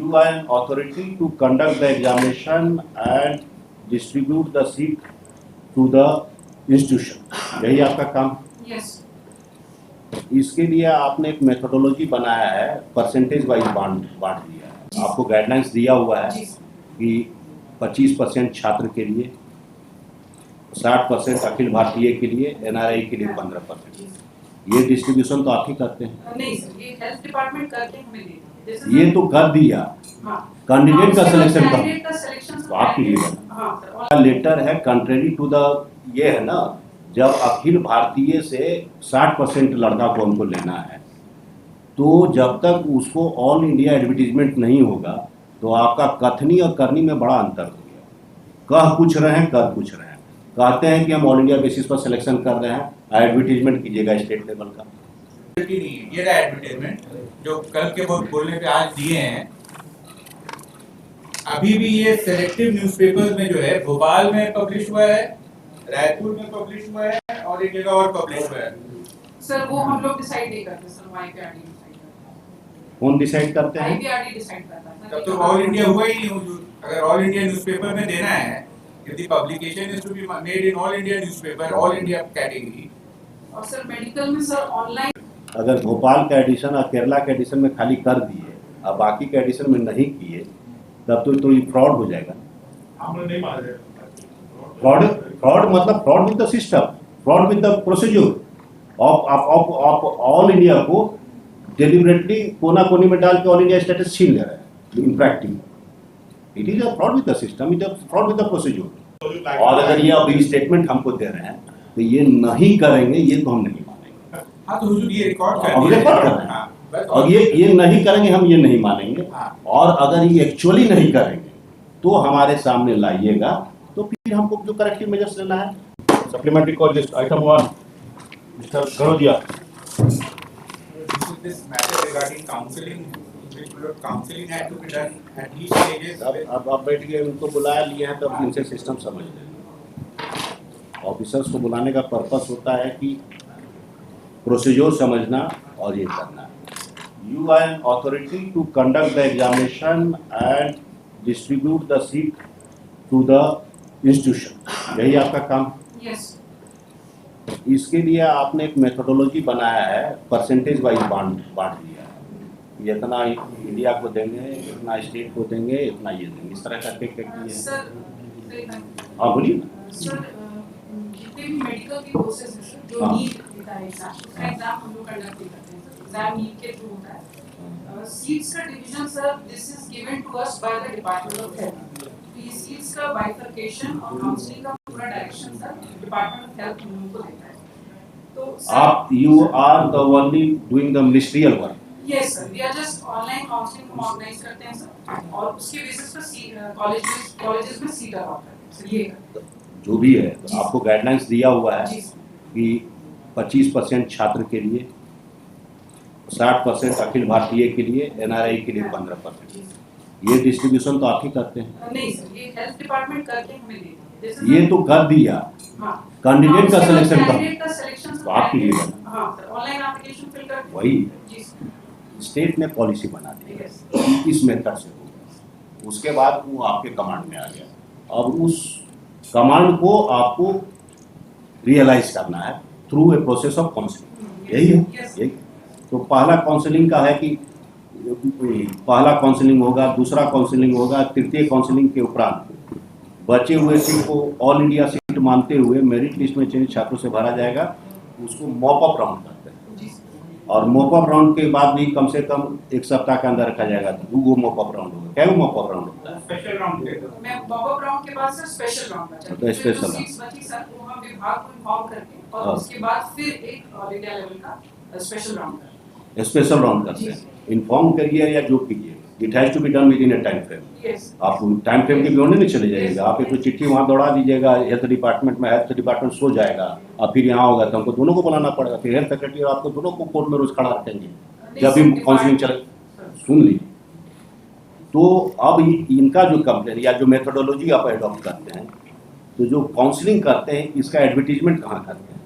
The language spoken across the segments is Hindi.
You are an authority to conduct the examination and distribute the seat to the institution. यही आपका काम? Yes. इसके लिए आपने एक मेथोडोलॉजी बनाया है, परसेंटेज वाइज बांट दिया है। आपको गाइडलाइंस दिया हुआ है कि 25% छात्र के लिए, 60% अखिल भारतीय के लिए, NRI के लिए 15%। ये डिस्ट्रीब्यूशन तो आप ही करते हैं? नहीं सर, ये हेल्थ डिपार्टमेंट करके हमें देते हैं। ये तो कर दिया, कैंडिडेट का सिलेक्शन तो आपकी लेटर है कंट्रेरी टू द, ये है ना, जब अखिल भारतीय से 60% लड़का को हमको लेना है, तो जब तक उसको ऑल इंडिया एडवर्टीजमेंट नहीं होगा तो आपका कथनी और करनी में बड़ा अंतर हो गया। कह कुछ रहे हैं, कर कुछ रहे हैं। कहते हैं कि हम ऑल इंडिया बेसिस पर सिलेक्शन कर रहे हैं, एडवर्टीजमेंट कीजिएगा स्टेट लेवल का। ये रहा एडवर्टीजमेंट जो कल के बोलने पे आज दिए हैं। अभी भी ये सिलेक्टिव न्यूज़पेपर्स में जो है, भोपाल में पब्लिश हुआ है, रायपुर में पब्लिश हुआ है और एक जगह और पब्लिश हुआ है। सर वो हम लोग डिसाइड नहीं करते सर, YPRD डिसाइड करता है। कौन डिसाइड करते हैं? YPRD डिसाइड करता है। तब तो ऑल इंडिया हुआ ही नहीं। अगर ऑल इंडिया न्यूज़पेपर में देना है, यदि publication is to be made in all India newspaper, all India category. और सर मेडिकल में सर ऑनलाइन, अगर भोपाल का एडिशन और केरला के एडिशन में खाली कर दिए और बाकी के एडिशन में नहीं किए, तब तो ये फ्रॉड हो जाएगा। हम लोग नहीं मान रहे। फ्रॉड मतलब fraud with the system, fraud with the procedure of all India को डेलिबरेटली कोना कोनी में डाल के ऑल इंडिया स्टेटस छीन ले रहे हैं। In practice it is a fraud with the system, it is a fraud with the procedure. और अगर ये अभी स्टेटमेंट हमको दे रहे हैं तो ये नहीं करेंगे, ये तो हम नहीं मानेंगे। हाँ तो हुजूर ये रिकॉर्ड कर रहे हैं, और ये नहीं करेंगे, हम ये नहीं मानेंगे। और अगर ये एक्चुअली नहीं करेंगे तो हमारे सामने लाइएगा, तो फिर हमको जो करेक्टिव मेजर्स लेना है। Supplementary call list item 1 mister Garodia. This matter regarding counseling, which counseling had to be done at each stages. अब बैठ के उनको बुलाया लिए हैं, तो इनसे सिस्टम समझ लें। ऑफिसर्स को बुलाने का पर्पस होता है कि प्रोसीजर समझना और ये करना। You are an authority to conduct the examination and distribute the seat to the institution. यही आपका काम? यस। इसके लिए आपने एक मेथोडोलॉजी बनाया है, परसेंटेज वाइज बांट दिया है। इतना इंडिया को देंगे, इतना स्टेट को देंगे, इतना ये देंगे, इस तरह करके क्या किया है? सर हाँ बोलिए। सर जितने भी मेडिकल के कोर्सेज हैं सर, जो नीट होता है एग्जाम हम लोग कंडक्ट करते हैं सर, एग्जाम नीट के थ्रू होता है। सीट्स का division sir, this is given to us by the department of health. ये सीट्स का बाइफरकेशन और काउंसलिंग का पूरा direction sir department of health हम लोग को देता है। तो आप you are the only doing the ministerial work? Yes sir, we are just online counselling हम ऑर्गेनाइज करते हैं सर, और उसके बेसिस पर कॉलेजेस में सीट अलॉट करते हैं सर। ये जो भी है, तो आपको गाइडलाइंस दिया हुआ है कि 25% छात्र के लिए, 60% अखिल भारतीय के लिए, NRI के लिए 15%। ये डिस्ट्रीब्यूशन तो आप ही करते हैं? नहीं सर, ये हेल्थ डिपार्टमेंट करके हमें देते हैं। ये तो कर दिया, कैंडिडेट का सिलेक्शन तो आप ही ऑनलाइन एप्लीकेशन फिल कर वही स्टेट ने पॉलिसी बना दी इस मेथड से होगा। उसके बाद वो आपके कमांड में आ गया। अब उस कमांड को आपको रियलाइज करना है through a process of counselling. यही तो पहला काउंसलिंग का है कि पहला काउंसलिंग होगा, दूसरा काउंसलिंग होगा, तृतीय काउंसलिंग के उपरांत बचे हुए सीट को ऑल इंडिया सीट मानते हुए मेरिट लिस्ट में चयनित छात्रों से भरा जाएगा। उसको मॉप अप राउंड करते हैं, और मॉप अप राउंड के बाद भी कम से कम 1 सप्ताह के अंदर रखा जाएगा। 2 मॉप अप राउंड होगा। क्या मॉप अप राउंड होता है? स्पेशल राउंड मैं मॉप अप राउंड के बाद सर स्पेशल राउंड बचा। तो स्पेशल सीट्स बची सर, वो हम विभाग को इन्फॉर्म करके, और उसके बाद फिर एक ऑल इंडिया लेवल का स्पेशल राउंड करते हैं। स्पेशल राउंड करते हैं, इन्फॉर्म करिए या जो कीजिए, it has to be done within a time frame. आप टाइम फ्रेम के बियॉन्ड नहीं चले जाइएगा। आप एक तो चिट्ठी वहाँ दौड़ा दीजिएगा हेल्थ डिपार्टमेंट में, हेल्थ डिपार्टमेंट सो जाएगा, और फिर यहाँ होगा तो हमको दोनों को बुलाना पड़ेगा। फिर हेल्थ सेक्रेटरी और आपको दोनों को कोर्ट में रोज खड़ा रखेंगे जब भी काउंसलिंग चले। सुन लीजिए, तो अब इनका जो कंप्लेन या जो मेथोडोलॉजी आप एडॉप्ट करते हैं, तो जो काउंसलिंग करते हैं इसका एडवर्टीजमेंट कहाँ करते हैं?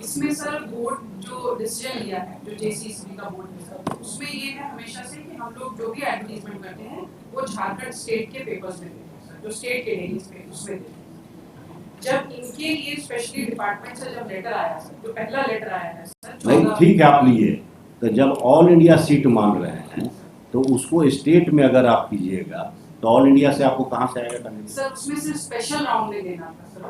इसमें सर बोर्ड जो डिसीजन लिया है, जो JCCB का बोर्ड है सर, उसमें ये है हमेशा से कि हम लोग जो भी एडवर्टीजमेंट करते हैं वो झारखंड स्टेट के पेपर्स में देते हैं सर, जो स्टेट के डेलीज पे उसमें देते हैं। जब इनके लिए स्पेशली डिपार्टमेंट से जब लेटर आया सर, जो पहला लेटर आया है सर, नहीं ठीक है आप लिए, तो जब ऑल इंडिया सीट मांग रहे हैं तो उसको स्टेट में अगर आप कीजिएगा तो ऑल इंडिया से आपको कहाँ से आएगा करने? सर उसमें से स्पेशल राउंड में देना था सर,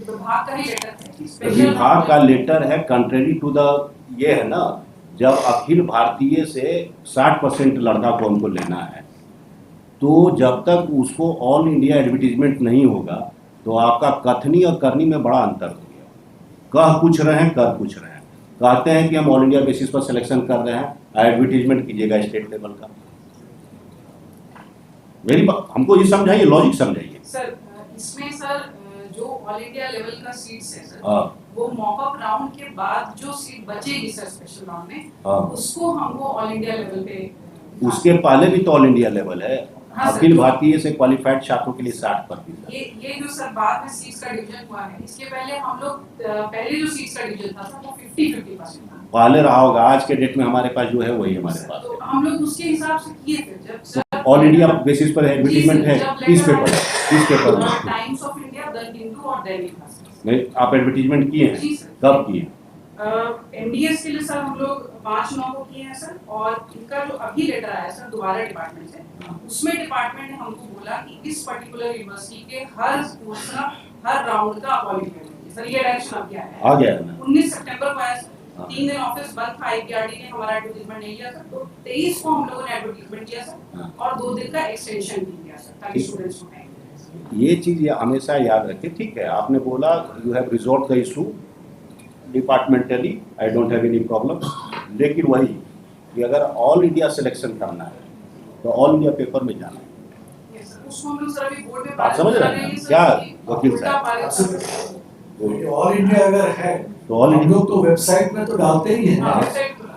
विभाग का ही लेटर है कि तो स्पेशल विभाग का लेटर है कंट्रेरी टू द, ये है ना, जब अखिल भारतीय से 60% लड़का को हमको लेना है, तो जब तक उसको ऑल इंडिया एडवर्टीजमेंट नहीं होगा तो आपका कथनी और करनी में बड़ा अंतर हो गया। कह कुछ रहे हैं, कर कुछ रहे हैं, कहते हैं कि हम ऑल इंडिया बेसिस पर सिलेक्शन कर रहे हैं, एडवर्टीजमेंट कीजिएगा स्टेट लेवल का। मेरी हमको ये समझाइए, लॉजिक समझाइए सर। इसमें सर जो ऑल इंडिया लेवल का सीट्स है सर, हाँ। वो मॉकअप राउंड के बाद जो सीट बचेगी सर स्पेशल राउंड में, हाँ। उसको हमको ऑल इंडिया लेवल पे, उसके पहले भी तो ऑल इंडिया लेवल है। हाँ, अखिल भारतीय से क्वालिफाइड छात्रों के लिए 60%। ये जो सर बाद में सीट्स का डिवीजन हुआ है, इसके पहले हम लोग पहले जो सीट्स का डिवीजन था सर वो 50-50% था। पहले रहा होगा, आज के डेट में हमारे पास जो है वही हमारे पास तो हम लोग उसके हिसाब से किए थे जब सर ऑल इंडिया बेसिस पर एडवर्टीजमेंट है। किस पेपर में? Times of India, the Hindu और दैनिक भास्कर। नहीं, आप एडवर्टीजमेंट किए हैं? जी सर। कब किए? एमडीएस के लिए सर हम लोग 5/9 को किए हैं सर, और इनका जो अभी लेटर आया सर दोबारा डिपार्टमेंट से, उसमें डिपार्टमेंट ने हमको बोला कि इस पर्टिकुलर यूनिवर्सिटी के हर कोर्स का हर राउंड का क्वालिफिकेशन सर, ये डायरेक्शन अब गया है। आ गया है ना? 19 सितंबर को आया सर, 3 दिन ऑफिस बंद था, आईपीआरडी ने हमारा एडवर्टाइजमेंट नहीं किया सर, तो 23 को हम लोगों ने एडवर्टाइजमेंट किया सर, और 2 दिन का एक्सटेंशन भी किया सर ताकि स्टूडेंट्स को टाइम। ये चीज़ हमेशा याद रखें। ठीक है, आपने बोला you have resolve the issue departmentally, I don't have any problem, लेकिन वही कि अगर ऑल इंडिया सिलेक्शन करना है तो ऑल इंडिया पेपर में जाना है। यस सर, उसको हम लोग सर अभी बोर्ड में आप समझ रहे हैं क्या वकील साहब? ऑल इंडिया अगर है तो ऑल हम इंडिया लोग तो वेबसाइट में तो डालते ही हैं,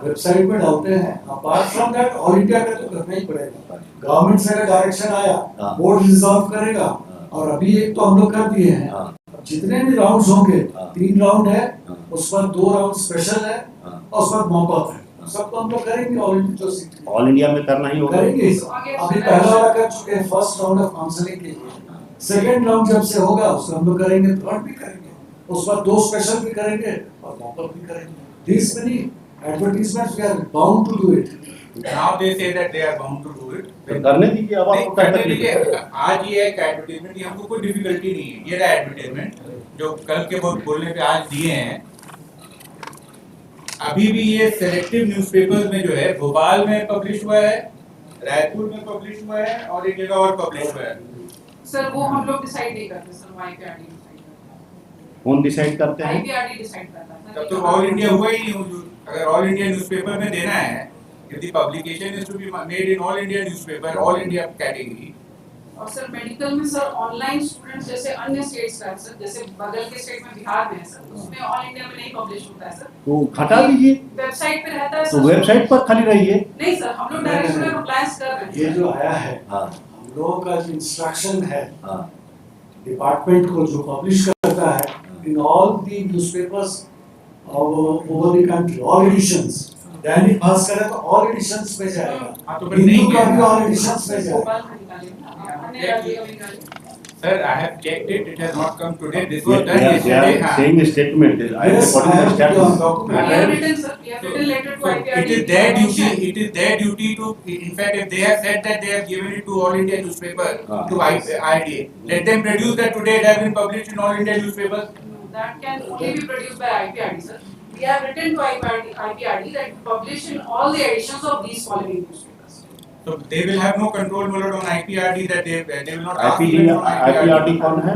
वेबसाइट में डालते हैं। Apart from that all India का तो करना ही पड़ेगा। गवर्नमेंट से अगर डायरेक्शन आया, बोर्ड रिजॉल्व करेगा, और अभी एक तो हम लोग कर दिए हैं। जितने भी राउंड्स होंगे, 3 राउंड है, उस पर 2 राउंड स्पेशल है, और उस पर मॉकअप है, सबको हम लोग करेंगे। ऑल इंडिया में करना ही होगा। करेंगे। अभी पहला वाला कर चुके हैं, फर्स्ट राउंड ऑफ काउंसलिंग के लिए। सेकंड राउंड जब से होगा उसको हम लोग करेंगे, थर्ड भी करेंगे, उस पर 2 स्पेशल भी करेंगे और मॉकअप भी करेंगे। This many advertisements we are bound to do it. Now they say that they are bound to do it. तो करने दीजिए, अब आपको करने करने दीजिए। दीजिए। आज ये एक एडवर्टाइजमेंट, ये हमको कोई डिफिकल्टी नहीं है। ये रहा एडवर्टाइजमेंट जो कल के बोलने पे आज दिए हैं। अभी भी ये सेलेक्टिव न्यूज़पेपर्स में जो है, भोपाल में पब्लिश हुआ है, रायपुर में पब्लिश हुआ है, और एक जगह और पब्लिश हुआ है। सर वो हम लोग डिसाइड नहीं करते सर, आईपीआरडी डिसाइड करता है। कौन डिसाइड करते हैं? आईपीआरडी डिसाइड करता है। तब तो ऑल इंडिया हुआ ही नहीं। अगर ऑल इंडिया न्यूज़पेपर में देना है, if the publication is to be made in all India newspaper, all India category. और सर मेडिकल में सर ऑनलाइन स्टूडेंट्स जैसे अन्य स्टेट्स का है सर, जैसे बगल के स्टेट में बिहार में है सर, उसमें ऑल इंडिया में नहीं पब्लिश होता है सर, तो हटा दीजिए, वेबसाइट पे रहता है तो सर। वेबसाइट पर खाली रहिए। नहीं सर, हम लोग डायरेक्शन में कंप्लायंस कर रहे हैं। ये जो आया है, हाँ हम लोगों का जो इंस्ट्रक्शन है हाँ डिपार्टमेंट को, जो पब्लिश करता है in all the newspapers over the country, all editions. Dainik Bhaskar है तो ऑल एडिशंस में जाएगा, तो हिंदू का भी ऑल एडिशंस में जाएगा। भोपाल में निकालिए ना, अन्य राज्यों का भी निकालिए। Sir, I have checked it. It has not come today. This They was done are yesterday. saying a statement. I am Yes, reporting I the have status. document. We have written sir, we have written letter to So IPRD. it is their duty. It is their duty to. In fact, if they have said that they have given it to all India newspaper to IRDA, let them produce that today it has been published in all India newspapers. That can only be produced by IPRD sir. We have written to IPRD that publish in all the editions of these following newspapers. So they will have no control over on IPRD, that they will not ask IPD even from IPRD कौन है?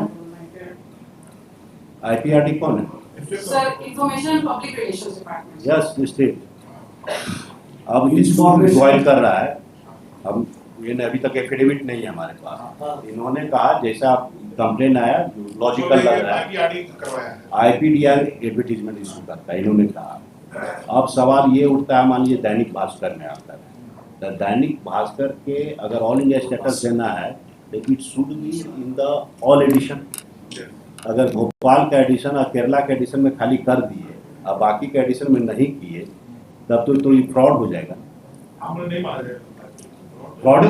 IPRD कौन है? Sir, Information and Public Relations Department. Yes state. अब इसको बॉयल कर रहा है। अब ये अभी तक एफिडेविट नहीं है हमारे पास। इन्होंने कहा जैसा कंप्लेन आया, जो लॉजिकल लग रहा है, आईपीडीआर एडवर्टीजमेंट इशू करता है, इन्होंने कहा। अब सवाल ये उठता है, मान लीजिए दैनिक भास्कर में आता है, तो दैनिक भास्कर के अगर ऑल इंडिया स्टेटस देना है तो it should be in the all edition. अगर भोपाल का एडिशन और केरला के एडिशन में खाली कर दिए और बाकी के एडिशन में नहीं किए, तब तो ये फ्रॉड हो जाएगा। हम लोग नहीं मान रहे। फ्रॉड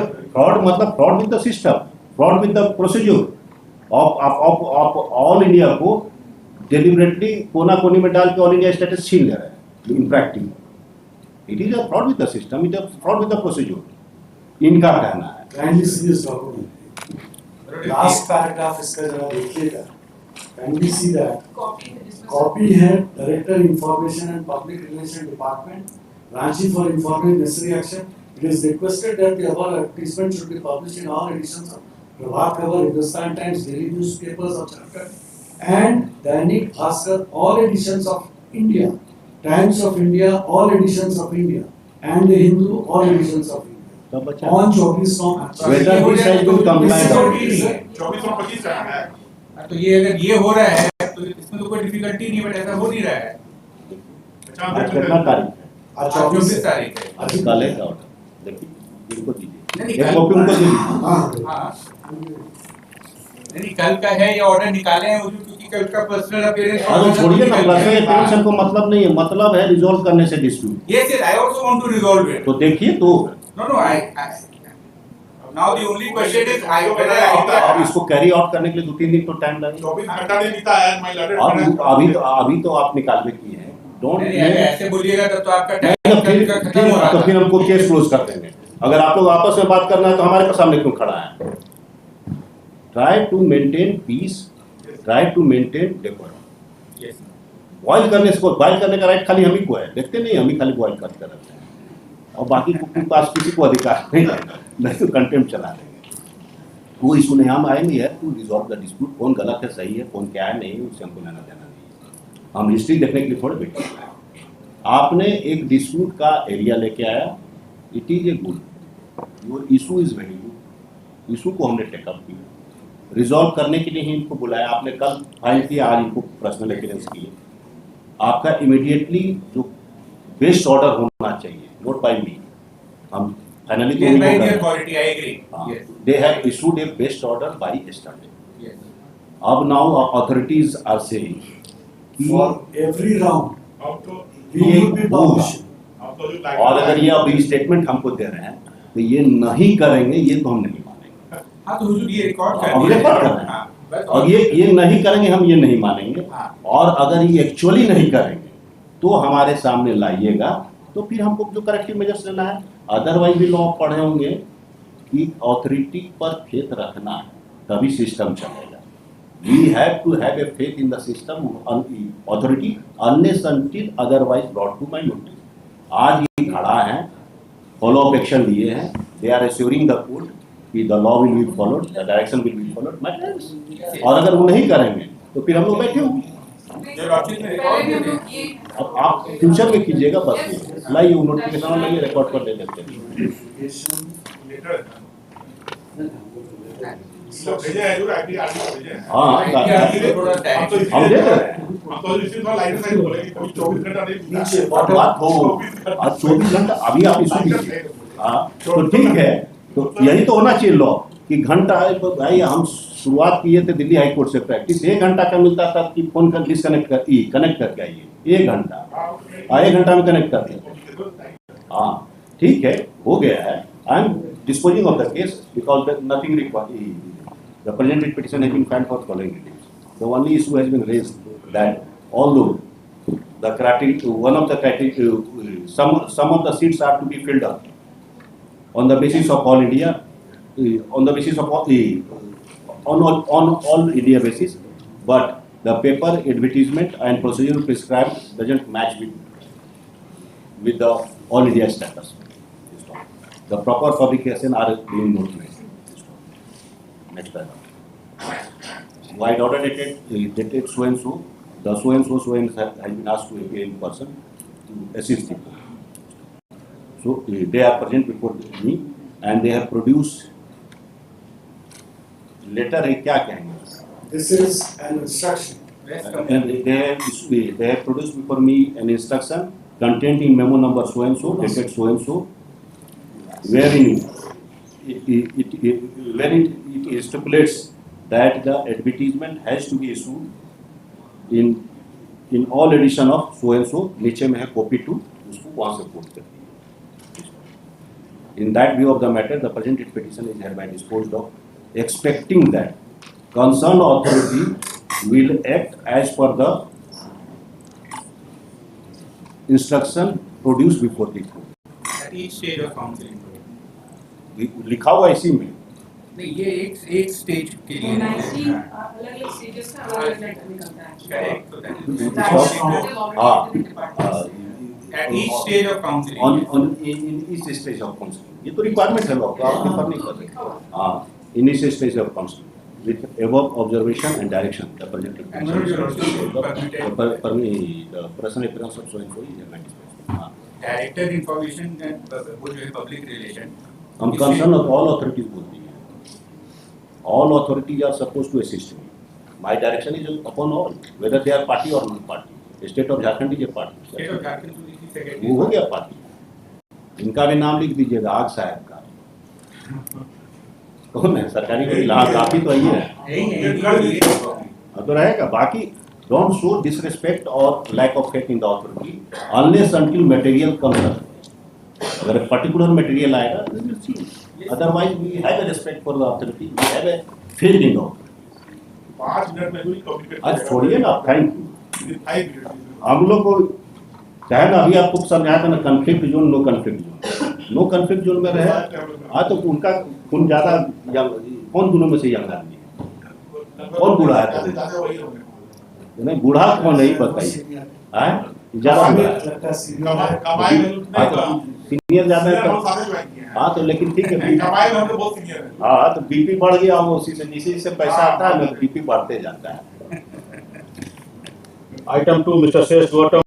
मतलब fraud with the system, fraud with the procedure of all India को डेलिबरेटली कोना कोनी में डाल के ऑल इंडिया स्टेटस छीन ले रहा है in practice. It is a fraud with the system, it is a fraud with the procedure, इनका कहना है। Kindly see this document, last paragraph इसका जरा देखिएगा। काइंडली सी दैट कॉपी है जिसमें कॉपी है director information and public relation department, Ranchi for informing necessary action. It is requested that the above advertisement should be published in all editions of Prabhat Khabar, Hindustan Times, daily newspapers of Jharkhand, and Dainik Bhaskar, all editions of India, Times of India, all editions of India, and the Hindu, all editions of India. तब बचा On 24 March. Whether this has been complied or not। 24 और 25 रहा है। तो ये अगर ये हो रहा है तो इसमें तो कोई डिफिकल्टी नहीं है, बट ऐसा हो नहीं रहा है। आज कितना तारीख है? आज 24 तारीख है। आज कल है का ऑर्डर, देखिए इनको दीजिए, नहीं, एक कल- कॉपी उनको दीजिए। हाँ, हाँ नहीं, कल का है या ऑर्डर निकाले हैं उनको, क्योंकि कल का पर्सनल अपीयरेंस। हाँ तो छोड़िए ना, पर्सनल टेंशन को मतलब नहीं है, मतलब है रिजॉल्व करने से dispute. Yes, yes, I also want to resolve it. तो देखिए तो No, no, now the only question is whether अब इसको कैरी आउट करने के लिए 2-3 दिन तो टाइम लगेगा। 24 घंटा नहीं बीता है, my letter- अभी तो आप निकालने की है, डोंट नहीं, अगर ऐसे बोलिएगा तब तो आपका नहीं, टाइम तो खत्म हो रहा तो था। फिर हमको केस क्लोज कर देंगे। अगर आप लोग आपस में बात करना है तो हमारे सामने क्यों खड़ा है? Try to maintain peace, try to maintain decorum. Yes. Boil करने से बॉयल करने का राइट खाली हम ही को है, देखते नहीं हम ही खाली बॉयल करते रहते हैं और बाकी के पास किसी को अधिकार नहीं है, नहीं तो कंटेम्प्ट चला देंगे। वो इशू नहीं, हम आएंगे है टू रिजॉल्व द डिस्प्यूट, कौन गलत है सही है, कौन क्या है नहीं है, उससे हमको लेना देना नहीं है। हम हिस्ट्री देखने के लिए थोड़े बैठे हैं। आपने एक डिस्प्यूट का एरिया लेके आया, it is a good, your issue is very good, issue को हमने टेकअप किया, रिजॉल्व करने के लिए ही इनको बुलाया। आपने कल फाइल किया, आज इनको पर्सनल अपीयरेंस किए। आपका इमीडिएटली जो बेस्ट ऑर्डर होना चाहिए, नोट बाय मी, हम finally Yes, by the authority, I agree. Yes. They have issued a best order by yesterday. Yes. अब now authorities are saying for every round, अब तो we will be publishing. अब तो जो और अगर ये अब स्टेटमेंट हमको दे रहे हैं तो ये नहीं करेंगे, ये तो हम नहीं मानेंगे। हाँ तो हुजूर ये रिकॉर्ड कर अब दिया रिकॉर्ड है। कर रहे हैं। हाँ, बस और ये नहीं करेंगे, हम ये नहीं मानेंगे। हाँ। और अगर ये एक्चुअली नहीं करेंगे तो हमारे सामने लाइएगा, तो फिर हमको जो करेक्टिव मेजर्स लेना है। अदरवाइज भी लॉ पढ़े होंगे कि ऑथोरिटी पर फेथ रखना है तभी सिस्टम चलेगा। We have to have a faith in the system authority unless until otherwise brought to my notice. आज ये खड़ा है, फॉलो अप एक्शन लिए हैं, they are assuring the court कि the law will be followed, the direction will be followed. और अगर वो नहीं करेंगे तो फिर हम लोग बैठे होंगे। जब आप चीज़ में रिकॉर्ड पहले भी हम देते हैं। लोग ये अब आप फ्यूचर में कीजिएगा, बस लाइए वो नोटिफिकेशन लाइए, रिकॉर्ड पर दे देते हैं। Notification. लेटर सब भेजे हैं, जो आईडी भेजे हैं। हाँ क्या आगे थोड़ा हम टाइम तो हम दे रहे हैं। हम तो इसी थोड़ा लाइट साइड बोलेंगे, कोई 24 घंटा नहीं बीता। नीचे बात bottom. हो आज 24 घंटा अभी आप इशू कीजिए। हाँ तो ठीक है, तो यही तो होना चाहिए लॉ कि घंटा है। तो भाई हम शुरुआत किए थे दिल्ली हाई कोर्ट से प्रैक्टिस, 1 घंटा का मिलता था कि फोन कर डिस्कनेक्ट कर कनेक्ट करके आइए, 1 घंटा 1 घंटा में कनेक्ट कर दिया। हाँ ठीक है, हो गया है। I am disposing of the case because nothing required, the present petition has been filed for following it. The only issue has been raised that although the criteria, one of the criteria, some of the seats are to be filled up on the basis of all India, on the basis of all, on all India basis, but the paper advertisement and procedure prescribed doesn't match with the all India status. The proper publication are being notified. Next paragraph. White order dated so and so. The so and so has been asked to appear in person to assist the court. So they are present before me and they have produced letter है, क्या कहेंगे? This is an instruction. And they have produced before me an instruction contained in memo number so and so, dated so and so, wherein it stipulates that the advertisement has to be issued in all edition of so and so, नीचे में है कॉपी टू, उसको वहाँ से कोट कर दिया। In that view of the matter, the present petition is hereby disposed of, expecting that concerned authority will act as per the instruction produced before the court. At each stage of counseling. लिखा हुआ इसी में। नहीं, ये एक स्टेज के लिए 19 अलग-अलग स्टेजेस का अलग-अलग लेटर निकलता है। करेक्ट, तो हाँ। at each stage of counseling. On in each stage of counseling. ये तो requirement है लॉ का, आप डिफर नहीं कर सकते। हाँ, in each stage of counseling with above observation and direction the present And what is your permitted the person appearance of so and so is a हाँ, director information and वो जो है public relation. हम concern of all authorities बोलते हैं। All authorities are supposed to assist me. My direction is upon all, whether they are party or non-party. State of Jharkhand is a party. State of Jharkhand to the secretary. वो हो गया पार्टी। इनका भी नाम लिख दीजिएगा, आग साहब का। कौन है सरकारी कोई लाभ काफी तो ही है। हाँ तो रहेगा। बाकी don't show disrespect or lack of faith in the authority unless until material comes up. अगर particular material आएगा, we will see. Otherwise we have a respect for the authority. We have a faith in the authority. 5 minute में कोई कम्युनिकेट आज छोड़िए ना, थैंक यू। 5 मिनट हम लोग को चाहे ना, अभी आपको समझाया था ना, conflict zone, no conflict zone. No conflict zone में रहे, हाँ तो उनका खून ज्यादा कौन दोनों में से यंग आदमी है? कौन बूढ़ा है? नहीं बूढ़ा कौन नहीं बताइए, ज्यादा सीनियर ज्यादा है। हाँ तो लेकिन ठीक है, हाँ तो बीपी बढ़ गया, वो उसी से जिसे पैसा आता है ना बीपी बढ़ते जाता है। Item 2, Mr. Shesh Gautam.